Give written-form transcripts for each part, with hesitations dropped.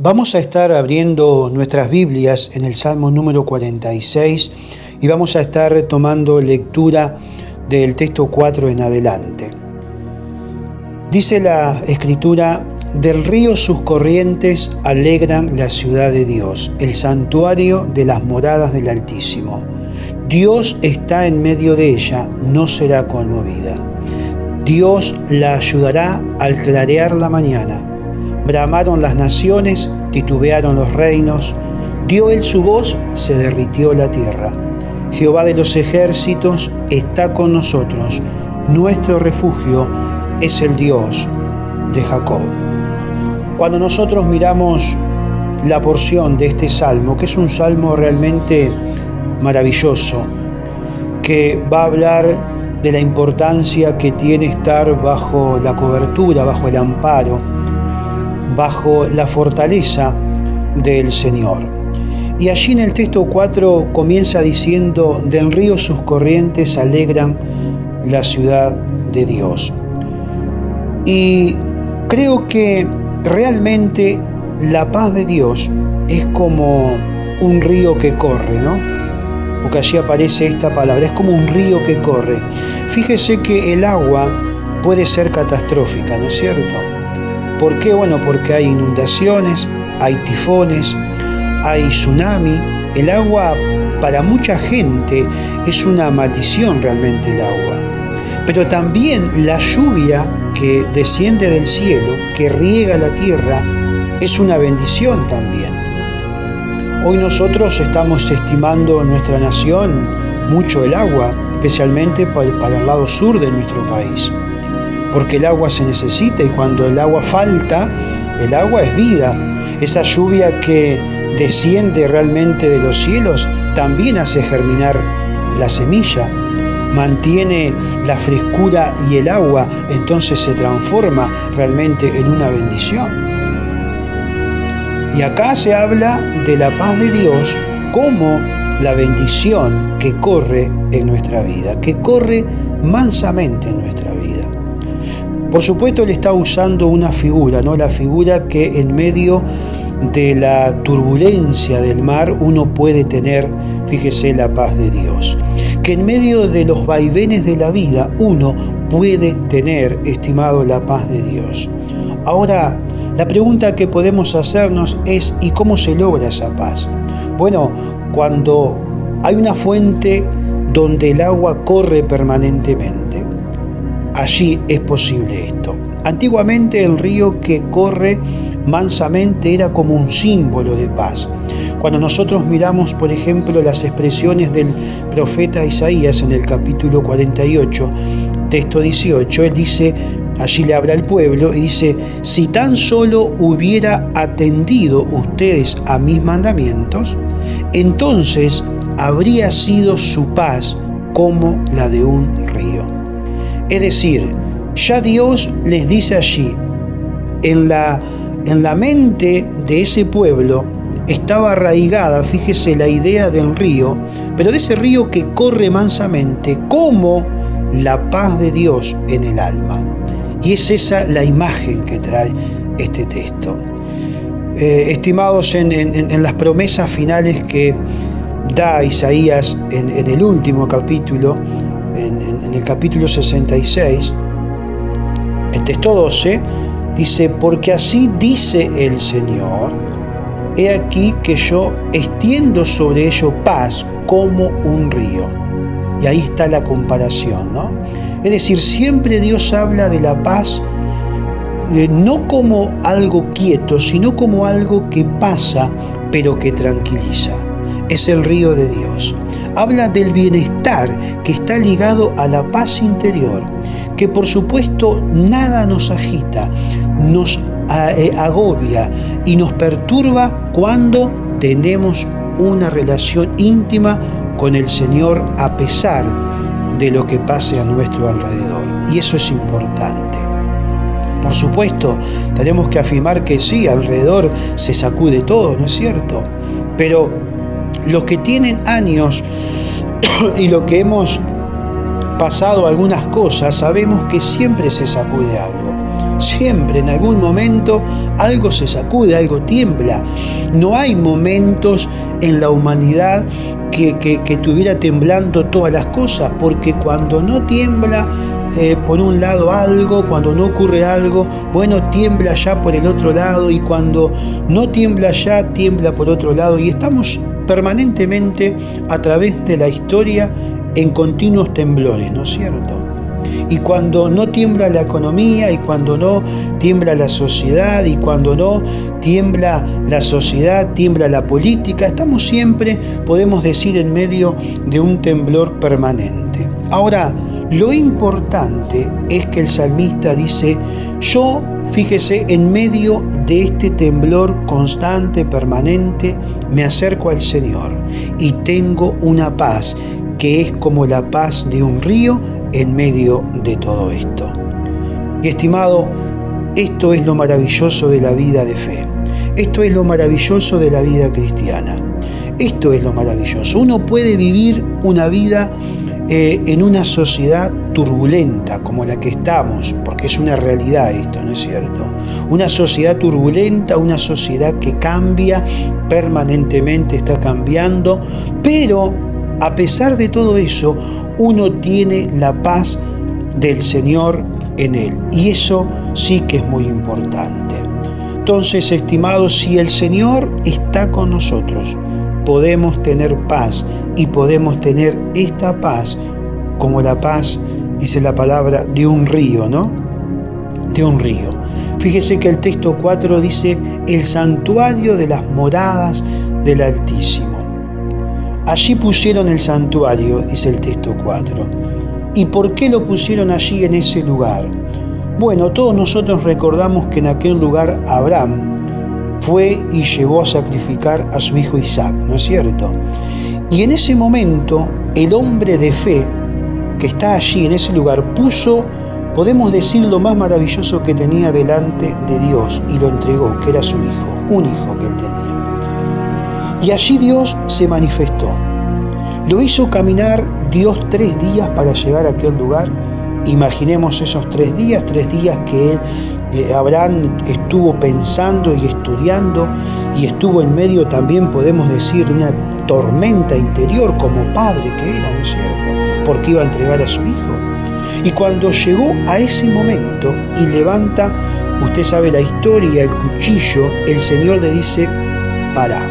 Vamos a estar abriendo nuestras Biblias en el Salmo número 46 y vamos a estar tomando lectura del texto 4 en adelante. Dice la Escritura: del río sus corrientes alegran la ciudad de Dios, el santuario de las moradas del Altísimo. Dios está en medio de ella, no será conmovida. Dios la ayudará al clarear la mañana. Bramaron las naciones, titubearon los reinos, dio él su voz, se derritió la tierra. Jehová de los ejércitos está con nosotros, nuestro refugio es el Dios de Jacob. Cuando nosotros miramos la porción de este salmo, que es un salmo realmente maravilloso, que va a hablar de la importancia que tiene estar bajo la cobertura, bajo el amparo, bajo la fortaleza del Señor. Y allí en el texto 4 comienza diciendo: del río sus corrientes alegran la ciudad de Dios. Y creo que realmente la paz de Dios es como un río que corre, ¿no? Porque allí aparece esta palabra, es como un río que corre. Fíjese que el agua puede ser catastrófica, ¿no es cierto? ¿Por qué? Bueno, porque hay inundaciones, hay tifones, hay tsunami. El agua para mucha gente es una maldición realmente el agua. Pero también la lluvia que desciende del cielo, que riega la tierra, es una bendición también. Hoy nosotros estamos estimando en nuestra nación mucho el agua, especialmente para el lado sur de nuestro país. Porque el agua se necesita y cuando el agua falta, el agua es vida. Esa lluvia que desciende realmente de los cielos también hace germinar la semilla, mantiene la frescura y el agua, entonces se transforma realmente en una bendición. Y acá se habla de la paz de Dios como la bendición que corre en nuestra vida, que corre mansamente en nuestra vida. Por supuesto, él está usando una figura, ¿no? La figura que en medio de la turbulencia del mar uno puede tener, fíjese, la paz de Dios. Que en medio de los vaivenes de la vida uno puede tener, estimado, la paz de Dios. Ahora, la pregunta que podemos hacernos es: ¿y cómo se logra esa paz? Bueno, cuando hay una fuente donde el agua corre permanentemente, allí es posible esto. Antiguamente el río que corre mansamente era como un símbolo de paz. Cuando nosotros miramos, por ejemplo, las expresiones del profeta Isaías en el capítulo 48, texto 18, él dice, allí le habla al pueblo y dice: si tan solo hubiera atendido ustedes a mis mandamientos, entonces habría sido su paz como la de un río. Es decir, ya Dios les dice allí, en la mente de ese pueblo estaba arraigada, fíjese, la idea del río, pero de ese río que corre mansamente, como la paz de Dios en el alma. Y es esa la imagen que trae este texto. Estimados, en las promesas finales que da Isaías en el último capítulo, en el capítulo 66, el texto 12, dice: porque así dice el Señor, he aquí que yo extiendo sobre ello paz como un río. Y ahí está la comparación, ¿no? Es decir, siempre Dios habla de la paz, no como algo quieto, sino como algo que pasa, pero que tranquiliza. Es el río de Dios. Habla del bienestar que está ligado a la paz interior, que por supuesto nada nos agita, nos agobia y nos perturba cuando tenemos una relación íntima con el Señor a pesar de lo que pase a nuestro alrededor. Y eso es importante. Por supuesto, tenemos que afirmar que sí, alrededor se sacude todo, ¿no es cierto? Pero los que tienen años y los que hemos pasado algunas cosas, sabemos que siempre se sacude algo. Siempre, en algún momento, algo se sacude, algo tiembla. No hay momentos en la humanidad que estuviera temblando todas las cosas, porque cuando no tiembla por un lado algo, cuando no ocurre algo, bueno, tiembla ya por el otro lado, y cuando no tiembla ya, tiembla por otro lado, y estamos permanentemente a través de la historia en continuos temblores, ¿no es cierto? Y cuando no tiembla la economía, y cuando no tiembla la sociedad, y cuando no tiembla la sociedad, tiembla la política, estamos siempre, podemos decir, en medio de un temblor permanente. Ahora, lo importante es que el salmista dice: yo, fíjese, en medio de este temblor constante, permanente, me acerco al Señor y tengo una paz que es como la paz de un río en medio de todo esto. Y estimado, esto es lo maravilloso de la vida de fe. Esto es lo maravilloso de la vida cristiana. Esto es lo maravilloso. Uno puede vivir una vida en una sociedad turbulenta como la que estamos, porque es una realidad esto, ¿no es cierto? Una sociedad turbulenta, una sociedad que cambia permanentemente, está cambiando, pero a pesar de todo eso, uno tiene la paz del Señor en él, y eso sí que es muy importante. Entonces, estimados, si el Señor está con nosotros, podemos tener paz, y podemos tener esta paz como la paz, dice la palabra, de un río, ¿no? De un río. Fíjese que el texto 4 dice: el santuario de las moradas del Altísimo. Allí pusieron el santuario, dice el texto 4. ¿Y por qué lo pusieron allí, en ese lugar? Bueno, todos nosotros recordamos que en aquel lugar Abraham fue y llevó a sacrificar a su hijo Isaac, ¿no es cierto? Y en ese momento, el hombre de fe que está allí, en ese lugar, puso, podemos decir, lo más maravilloso que tenía delante de Dios, y lo entregó, que era su hijo, un hijo que él tenía. Y allí Dios se manifestó. Lo hizo caminar Dios 3 días para llegar a aquel lugar. Imaginemos esos 3 días que Abraham estuvo pensando y estudiando, y estuvo en medio también, podemos decir, de una tormenta interior como padre que era, ¿no es cierto? Porque iba a entregar a su hijo. Y cuando llegó a ese momento y levanta, usted sabe la historia, el cuchillo, el Señor le dice: pará.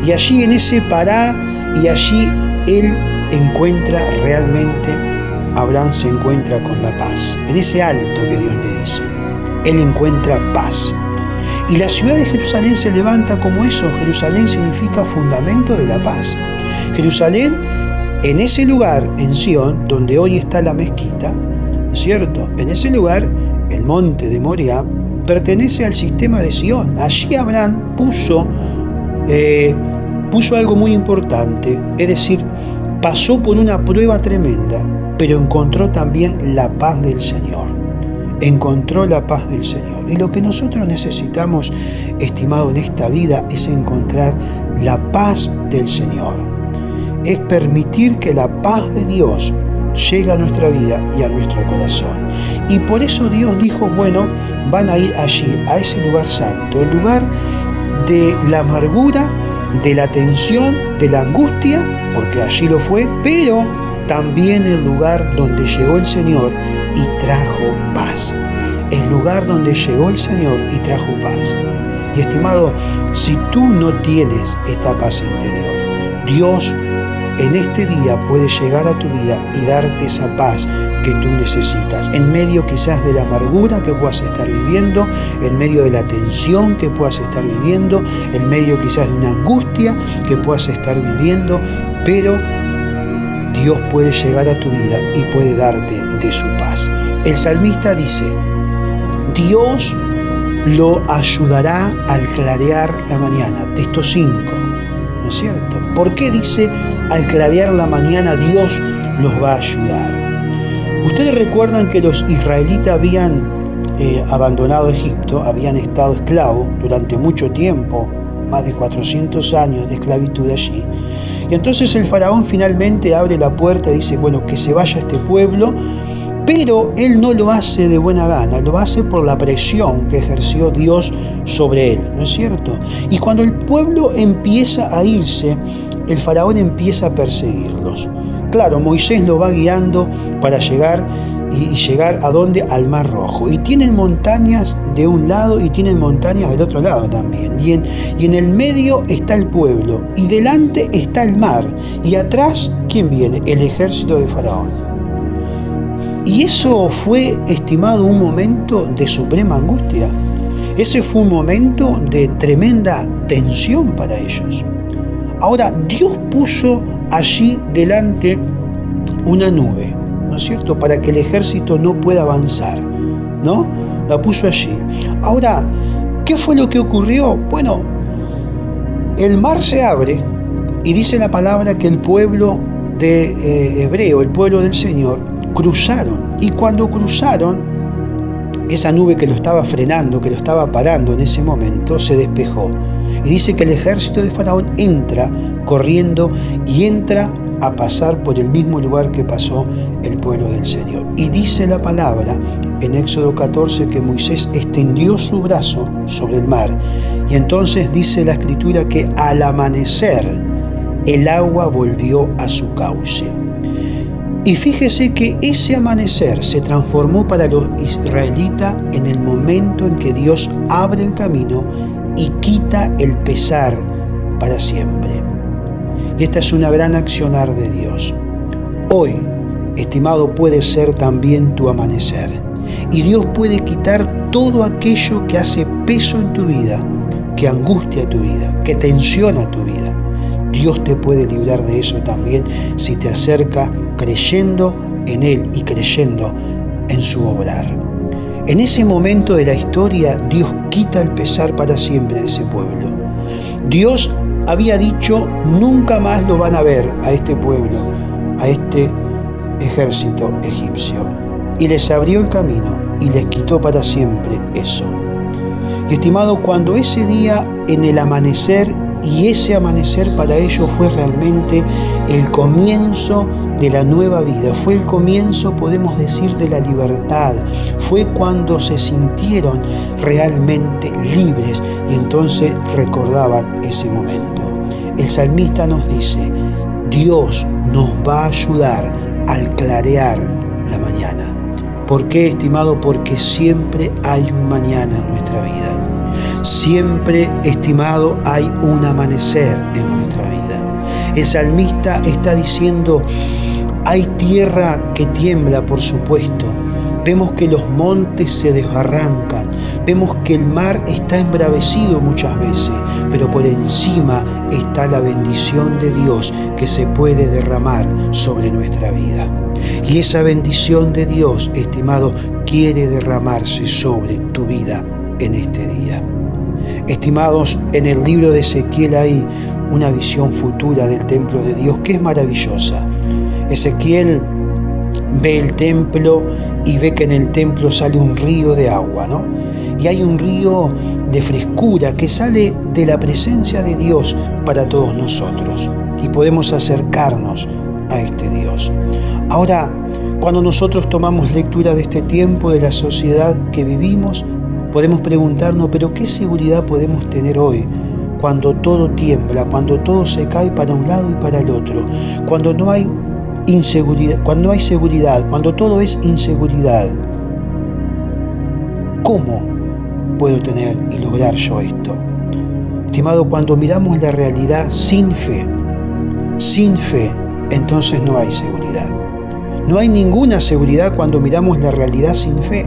Y allí, en ese pará, y allí él encuentra realmente, Abraham se encuentra con la paz. En ese alto que Dios le dice, él encuentra paz. Y la ciudad de Jerusalén se levanta como eso. Jerusalén significa fundamento de la paz. Jerusalén, en ese lugar, en Sión, donde hoy está la mezquita, ¿cierto? En ese lugar, el monte de Moriah pertenece al sistema de Sión. Allí Abraham puso algo muy importante, es decir, pasó por una prueba tremenda, pero encontró también la paz del Señor. Encontró la paz del Señor. Y lo que nosotros necesitamos, estimado, en esta vida es encontrar la paz del Señor. Es permitir que la paz de Dios llegue a nuestra vida y a nuestro corazón. Y por eso Dios dijo: bueno, van a ir allí, a ese lugar santo, el lugar de la amargura, de la tensión, de la angustia, porque allí lo fue, pero también el lugar donde llegó el Señor y trajo paz. El lugar donde llegó el Señor y trajo paz. Y estimado, si tú no tienes esta paz interior, Dios en este día puede llegar a tu vida y darte esa paz que tú necesitas, en medio quizás de la amargura que puedas estar viviendo, en medio de la tensión que puedas estar viviendo, en medio quizás de una angustia que puedas estar viviendo, pero Dios puede llegar a tu vida y puede darte de su paz. El salmista dice: Dios lo ayudará al clarear la mañana. Texto 5, ¿no es cierto? ¿Por qué dice al clarear la mañana Dios los va a ayudar? Ustedes recuerdan que los israelitas habían abandonado Egipto, habían estado esclavos durante mucho tiempo, más de 400 años de esclavitud allí. Y entonces el faraón finalmente abre la puerta y dice: bueno, que se vaya este pueblo, Pero él no lo hace de buena gana, lo hace por la presión que ejerció Dios sobre él, ¿no es cierto? Y cuando el pueblo empieza a irse, el faraón empieza a perseguirlos. Claro, Moisés lo va guiando para llegar ¿a dónde? Al Mar Rojo. Y tienen montañas de un lado y tienen montañas del otro lado también. Y en el medio está el pueblo, y delante está el mar, y atrás, ¿quién viene? El ejército de Faraón. Y eso fue, estimado, un momento de suprema angustia. Ese fue un momento de tremenda tensión para ellos. Ahora, Dios puso allí delante una nube, ¿no es cierto?, para que el ejército no pueda avanzar, ¿no? La puso allí. Ahora, ¿qué fue lo que ocurrió? Bueno, el mar se abre y dice la palabra que el pueblo de hebreo, el pueblo del Señor, cruzaron. Y cuando cruzaron, esa nube que lo estaba frenando, que lo estaba parando en ese momento, se despejó. Y dice que el ejército de Faraón entra corriendo y entra a pasar por el mismo lugar que pasó el pueblo del Señor. Y dice la palabra en Éxodo 14 que Moisés extendió su brazo sobre el mar. Y entonces dice la Escritura que al amanecer el agua volvió a su cauce. Y fíjese que ese amanecer se transformó para los israelitas en el momento en que Dios abre el camino y quita el pesar para siempre. Y esta es una gran accionar de Dios. Hoy, estimado, puede ser también tu amanecer. Y Dios puede quitar todo aquello que hace peso en tu vida, que angustia tu vida, que tensiona tu vida. Dios te puede librar de eso también si te acerca creyendo en Él y creyendo en su obrar. En ese momento de la historia, Dios quita el pesar para siempre de ese pueblo. Dios había dicho, nunca más lo van a ver a este pueblo, a este ejército egipcio. Y les abrió el camino y les quitó para siempre eso. Y estimado, cuando ese día en el amanecer, y ese amanecer para ellos fue realmente el comienzo de la nueva vida, fue el comienzo, podemos decir, de la libertad, fue cuando se sintieron realmente libres y entonces recordaban ese momento. El salmista nos dice, Dios nos va a ayudar al clarear la mañana. ¿Por qué, estimado? Porque siempre hay un mañana en nuestra vida. Siempre, estimado, hay un amanecer en nuestra vida. El salmista está diciendo, hay tierra que tiembla, por supuesto. Vemos que los montes se desbarrancan. Vemos que el mar está embravecido muchas veces, pero por encima está la bendición de Dios que se puede derramar sobre nuestra vida. Y esa bendición de Dios, estimado, quiere derramarse sobre tu vida en este día. Estimados, en el libro de Ezequiel hay una visión futura del templo de Dios que es maravillosa. Ezequiel ve el templo y ve que en el templo sale un río de agua, ¿no? Y hay un río de frescura que sale de la presencia de Dios para todos nosotros. Y podemos acercarnos a este Dios. Ahora, cuando nosotros tomamos lectura de este tiempo, de la sociedad que vivimos, podemos preguntarnos, ¿pero qué seguridad podemos tener hoy? Cuando todo tiembla, cuando todo se cae para un lado y para el otro, cuando no hay inseguridad, cuando no hay seguridad, cuando todo es inseguridad. ¿Cómo puedo tener y lograr yo esto? Estimado, cuando miramos la realidad sin fe, entonces no hay seguridad. No hay ninguna seguridad cuando miramos la realidad sin fe.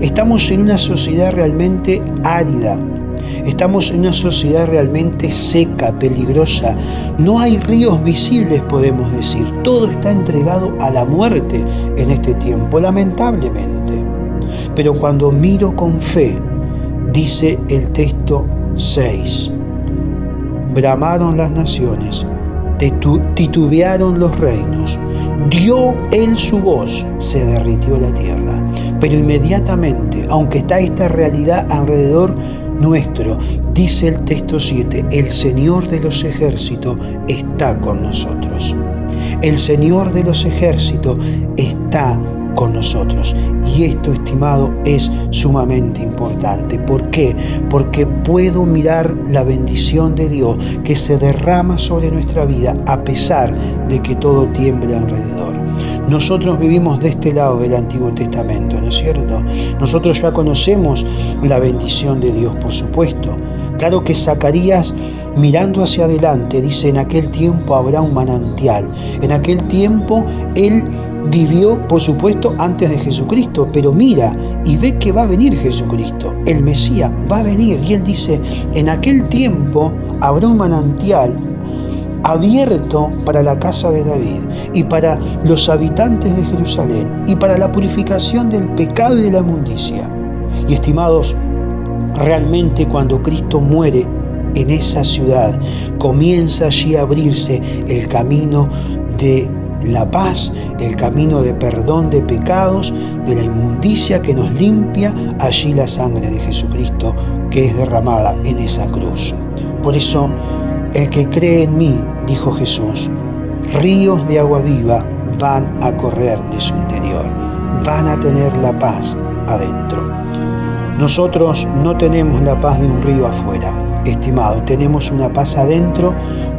Estamos en una sociedad realmente árida. Estamos en una sociedad realmente seca, peligrosa. No hay ríos visibles, podemos decir. Todo está entregado a la muerte en este tiempo, lamentablemente. Pero cuando miro con fe, dice el texto 6, bramaron las naciones, titubearon los reinos, dio él su voz, se derritió la tierra. Pero inmediatamente, aunque está esta realidad alrededor nuestro, dice el texto 7, el Señor de los ejércitos está con nosotros. El Señor de los ejércitos está está con nosotros. Y esto, estimado, es sumamente importante. ¿Por qué? Porque puedo mirar la bendición de Dios que se derrama sobre nuestra vida a pesar de que todo tiemble alrededor. Nosotros vivimos de este lado del Antiguo Testamento, ¿no es cierto? Nosotros ya conocemos la bendición de Dios, por supuesto. Claro que Zacarías, mirando hacia adelante, dice: en aquel tiempo habrá un manantial. En aquel tiempo él vivió, por supuesto, antes de Jesucristo, pero mira y ve que va a venir Jesucristo, el Mesías va a venir, y él dice: en aquel tiempo habrá un manantial abierto para la casa de David y para los habitantes de Jerusalén y para la purificación del pecado y de la inmundicia. Y estimados, realmente cuando Cristo muere en esa ciudad, comienza allí a abrirse el camino de la paz, el camino de perdón de pecados, de la inmundicia que nos limpia, allí la sangre de Jesucristo que es derramada en esa cruz. Por eso, el que cree en mí, dijo Jesús, ríos de agua viva van a correr de su interior, van a tener la paz adentro. Nosotros no tenemos la paz de un río afuera, estimado, tenemos una paz adentro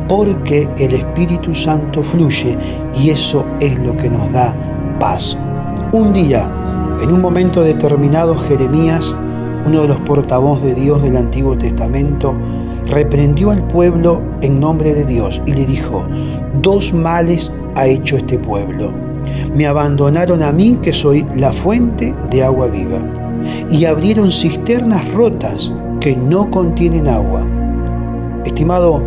porque el Espíritu Santo fluye y eso es lo que nos da paz. Un día, en un momento determinado, Jeremías, uno de los portavoces de Dios del Antiguo Testamento, reprendió al pueblo en nombre de Dios y le dijo: dos males ha hecho este pueblo. Me abandonaron a mí, que soy la fuente de agua viva, y abrieron cisternas rotas que no contienen agua. Estimado,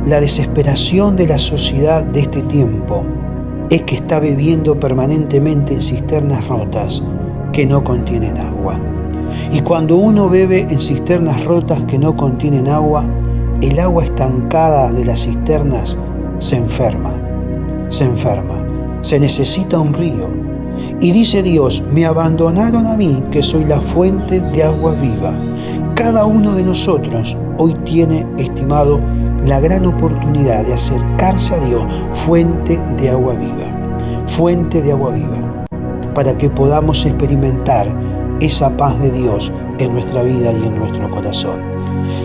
la desesperación de la sociedad de este tiempo es que está bebiendo permanentemente en cisternas rotas que no contienen agua. Y cuando uno bebe en cisternas rotas que no contienen agua, el agua estancada de las cisternas se enferma. Se necesita un río. Y dice Dios: me abandonaron a mí, que soy la fuente de agua viva. Cada uno de nosotros hoy tiene, estimado, la gran oportunidad de acercarse a Dios, fuente de agua viva, para que podamos experimentar esa paz de Dios en nuestra vida y en nuestro corazón.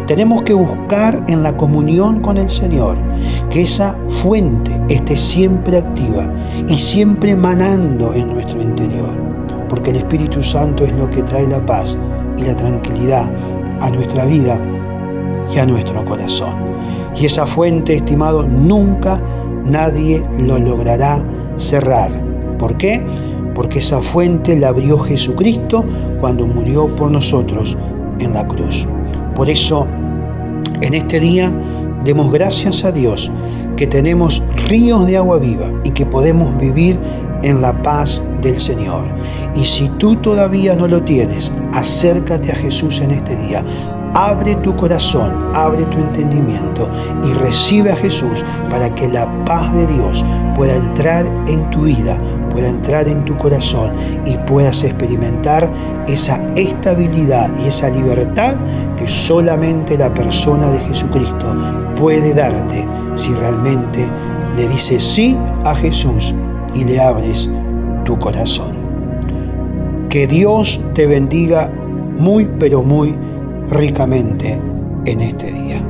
Tenemos que buscar en la comunión con el Señor que esa fuente esté siempre activa y siempre manando en nuestro interior, porque el Espíritu Santo es lo que trae la paz y la tranquilidad a nuestra vida y a nuestro corazón. Y esa fuente, estimado, nunca nadie lo logrará cerrar. ¿Por qué? Porque esa fuente la abrió Jesucristo cuando murió por nosotros en la cruz. Por eso, en este día, demos gracias a Dios que tenemos ríos de agua viva y que podemos vivir en la paz del Señor. Y si tú todavía no lo tienes, acércate a Jesús en este día. Abre tu corazón, abre tu entendimiento y recibe a Jesús para que la paz de Dios pueda entrar en tu vida, pueda entrar en tu corazón y puedas experimentar esa estabilidad y esa libertad que solamente la persona de Jesucristo puede darte si realmente le dices sí a Jesús y le abres tu corazón. Que Dios te bendiga muy, pero muy ricamente en este día.